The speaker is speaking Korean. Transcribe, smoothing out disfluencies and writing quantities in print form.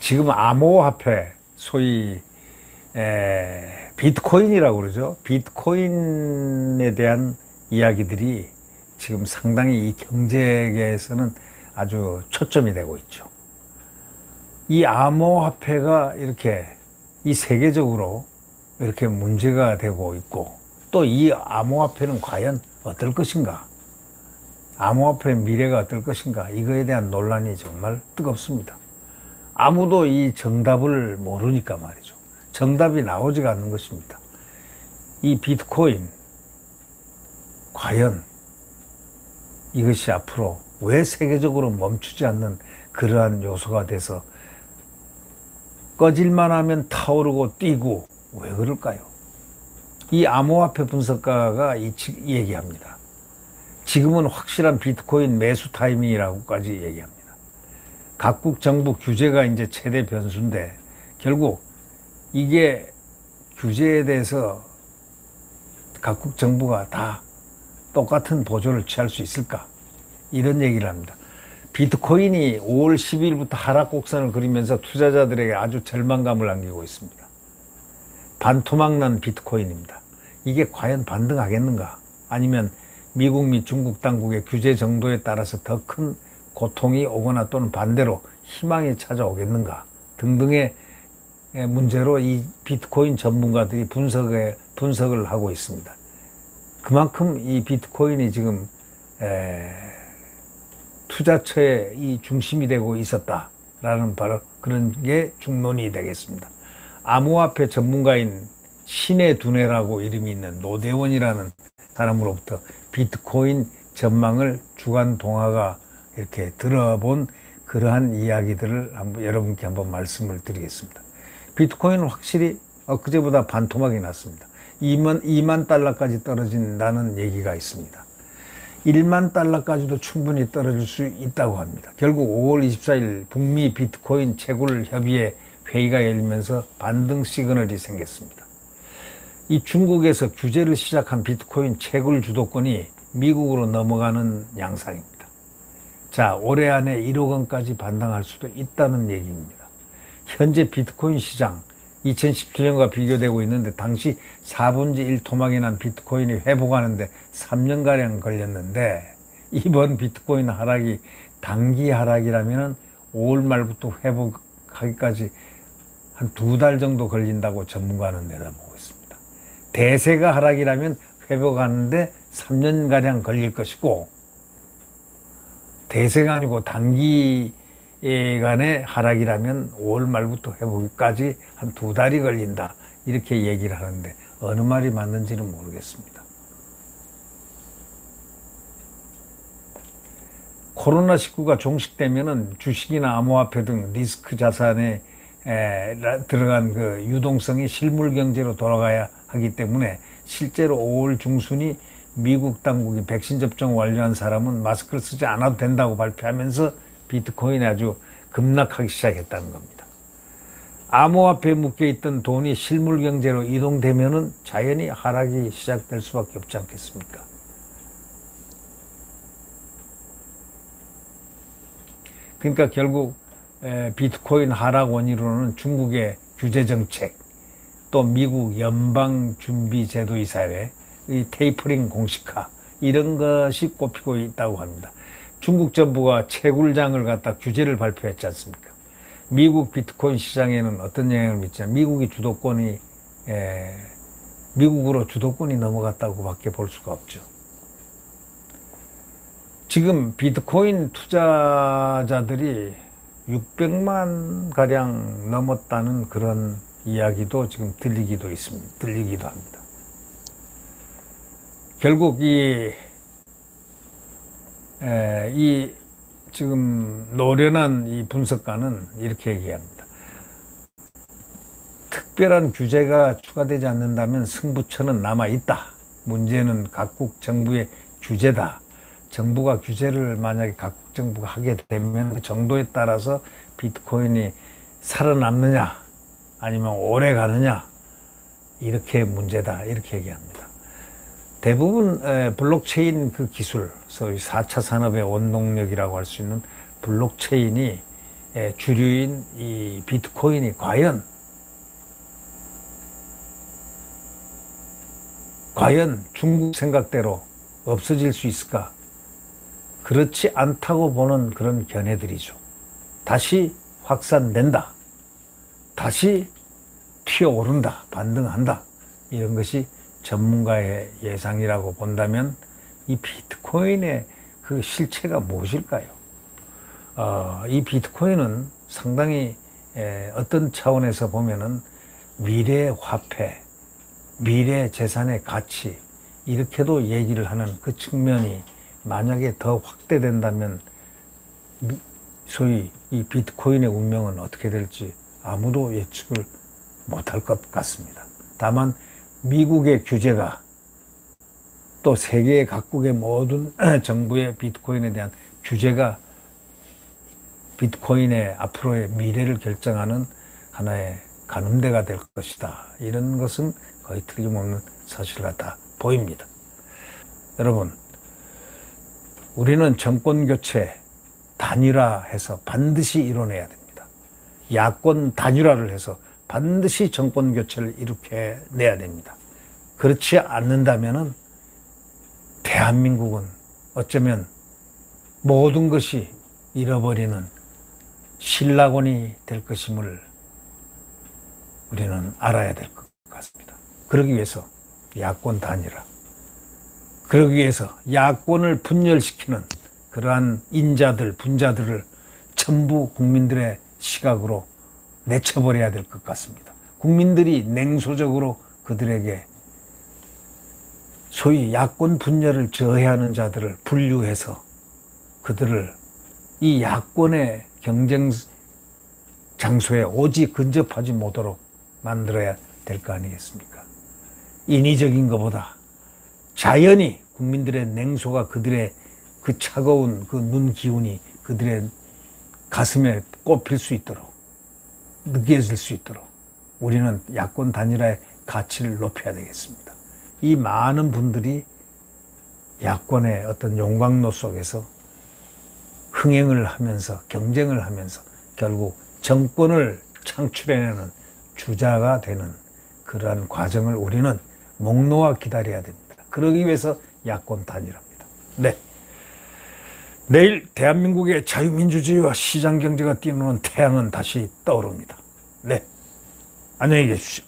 지금 암호화폐, 소위 비트코인이라고 그러죠. 비트코인에 대한 이야기들이 지금 상당히 이 경제계에서는 아주 초점이 되고 있죠. 이 암호화폐가 이렇게 이 세계적으로 이렇게 문제가 되고 있고, 또 이 암호화폐는 과연 어떨 것인가, 암호화폐의 미래가 어떨 것인가, 이거에 대한 논란이 정말 뜨겁습니다. 아무도 이 정답을 모르니까 말이죠. 정답이 나오지가 않는 것입니다. 이 비트코인, 과연 이것이 앞으로 왜 세계적으로 멈추지 않는 그러한 요소가 돼서 꺼질만 하면 타오르고 뛰고, 왜 그럴까요? 이 암호화폐 분석가가 이 얘기합니다. 지금은 확실한 비트코인 매수 타이밍이라고까지 얘기합니다. 각국 정부 규제가 이제 최대 변수인데, 결국 이게 규제에 대해서 각국 정부가 다 똑같은 보조를 취할 수 있을까? 이런 얘기를 합니다. 비트코인이 5월 12일부터 하락 곡선을 그리면서 투자자들에게 아주 절망감을 안기고 있습니다. 반토막난 비트코인입니다. 이게 과연 반등하겠는가? 아니면 미국 및 중국 당국의 규제 정도에 따라서 더 큰 고통이 오거나 또는 반대로 희망이 찾아오겠는가 등등의 문제로 이 비트코인 전문가들이 분석을 하고 있습니다. 그만큼 이 비트코인이 지금 투자처의 이 중심이 되고 있었다라는 바로 그런 게 중론이 되겠습니다. 암호화폐 전문가인 신의 두뇌라고 이름이 있는 노대원이라는 사람으로부터 비트코인 전망을 주간 동아가 이렇게 들어본 그러한 이야기들을 여러분께 한번 말씀을 드리겠습니다. 비트코인은 확실히 엊그제보다 반토막이 났습니다. 2만 달러까지 떨어진다는 얘기가 있습니다. 1만 달러까지도 충분히 떨어질 수 있다고 합니다. 결국 5월 24일 북미 비트코인 채굴 협의회 회의가 열리면서 반등 시그널이 생겼습니다. 이 중국에서 규제를 시작한 비트코인 채굴 주도권이 미국으로 넘어가는 양상입니다. 자, 올해 안에 1억 원까지 반등할 수도 있다는 얘기입니다. 현재 비트코인 시장 2017년과 비교되고 있는데, 당시 4분의 1 토막이 난 비트코인이 회복하는데 3년가량 걸렸는데, 이번 비트코인 하락이 단기 하락이라면 5월 말부터 회복하기까지 한 2달 정도 걸린다고 전문가는 내다보고 있습니다. 대세가 하락이라면 회복하는데 3년가량 걸릴 것이고, 대세가 아니고 단기간의 하락이라면 5월 말부터 회복까지 한 2달이 걸린다, 이렇게 얘기를 하는데 어느 말이 맞는지는 모르겠습니다. 코로나19가 종식되면은 주식이나 암호화폐 등 리스크 자산에 들어간 그 유동성이 실물 경제로 돌아가야 하기 때문에, 실제로 5월 중순이 미국 당국이 백신 접종 완료한 사람은 마스크를 쓰지 않아도 된다고 발표하면서 비트코인이 아주 급락하기 시작했다는 겁니다. 암호화폐에 묶여있던 돈이 실물 경제로 이동되면은 자연히 하락이 시작될 수밖에 없지 않겠습니까? 그러니까 결국 비트코인 하락 원인으로는 중국의 규제정책, 또 미국 연방준비제도이사회 이 테이퍼링 공식화, 이런 것이 꼽히고 있다고 합니다. 중국 정부가 채굴장을 갖다 규제를 발표했지 않습니까? 미국 비트코인 시장에는 어떤 영향을 미치냐, 미국으로 주도권이 넘어갔다고 밖에 볼 수가 없죠. 지금 비트코인 투자자들이 600만 가량 넘었다는 그런 이야기도 지금 들리기도 합니다. 결국 이 지금 노련한 이 분석가는 이렇게 얘기합니다. 특별한 규제가 추가되지 않는다면 승부처는 남아있다. 문제는 각국 정부의 규제다. 정부가 규제를 만약에 각국 정부가 하게 되면 그 정도에 따라서 비트코인이 살아남느냐 아니면 오래 가느냐 이렇게 문제다 이렇게 얘기합니다. 대부분 블록체인 그 기술, 소위 4차 산업의 원동력이라고 할 수 있는 블록체인이 주류인 이 비트코인이 과연 중국 생각대로 없어질 수 있을까? 그렇지 않다고 보는 그런 견해들이죠. 다시 확산된다. 다시 튀어오른다. 반등한다. 이런 것이 전문가의 예상이라고 본다면 이 비트코인의 그 실체가 무엇일까요? 이 비트코인은 상당히 어떤 차원에서 보면은 미래의 화폐, 미래 재산의 가치 이렇게도 얘기를 하는 그 측면이 만약에 더 확대된다면 소위 이 비트코인의 운명은 어떻게 될지 아무도 예측을 못할 것 같습니다. 다만 미국의 규제가 또 세계 각국의 모든 정부의 비트코인에 대한 규제가 비트코인의 앞으로의 미래를 결정하는 하나의 가늠대가 될 것이다. 이런 것은 거의 틀림없는 사실 같아 보입니다. 여러분, 우리는 정권 교체 단일화해서 반드시 이뤄내야 됩니다. 야권 단일화를 해서 반드시 정권 교체를 일으켜내야 됩니다. 그렇지 않는다면은 대한민국은 어쩌면 모든 것이 잃어버리는 신라곤이 될 것임을 우리는 알아야 될 것 같습니다. 그러기 위해서 야권 단일화, 그러기 위해서 야권을 분열시키는 그러한 인자들, 분자들을 전부 국민들의 시각으로 내쳐버려야 될 것 같습니다. 국민들이 냉소적으로 그들에게 소위 야권 분열을 저해하는 자들을 분류해서 그들을 이 야권의 경쟁 장소에 오직 근접하지 못하도록 만들어야 될 거 아니겠습니까? 인위적인 것보다 자연히 국민들의 냉소가 그들의 그 차가운 그 눈 기운이 그들의 가슴에 꼽힐 수 있도록 느껴질 수 있도록 우리는 야권 단일화의 가치를 높여야 되겠습니다. 이 많은 분들이 야권의 어떤 용광로 속에서 흥행을 하면서 경쟁을 하면서 결국 정권을 창출해내는 주자가 되는 그러한 과정을 우리는 목 놓아 기다려야 됩니다. 그러기 위해서 야권 단일화입니다. 네. 내일 대한민국의 자유민주주의와 시장경제가 뛰어노는 태양은 다시 떠오릅니다. 네. 안녕히 계십시오.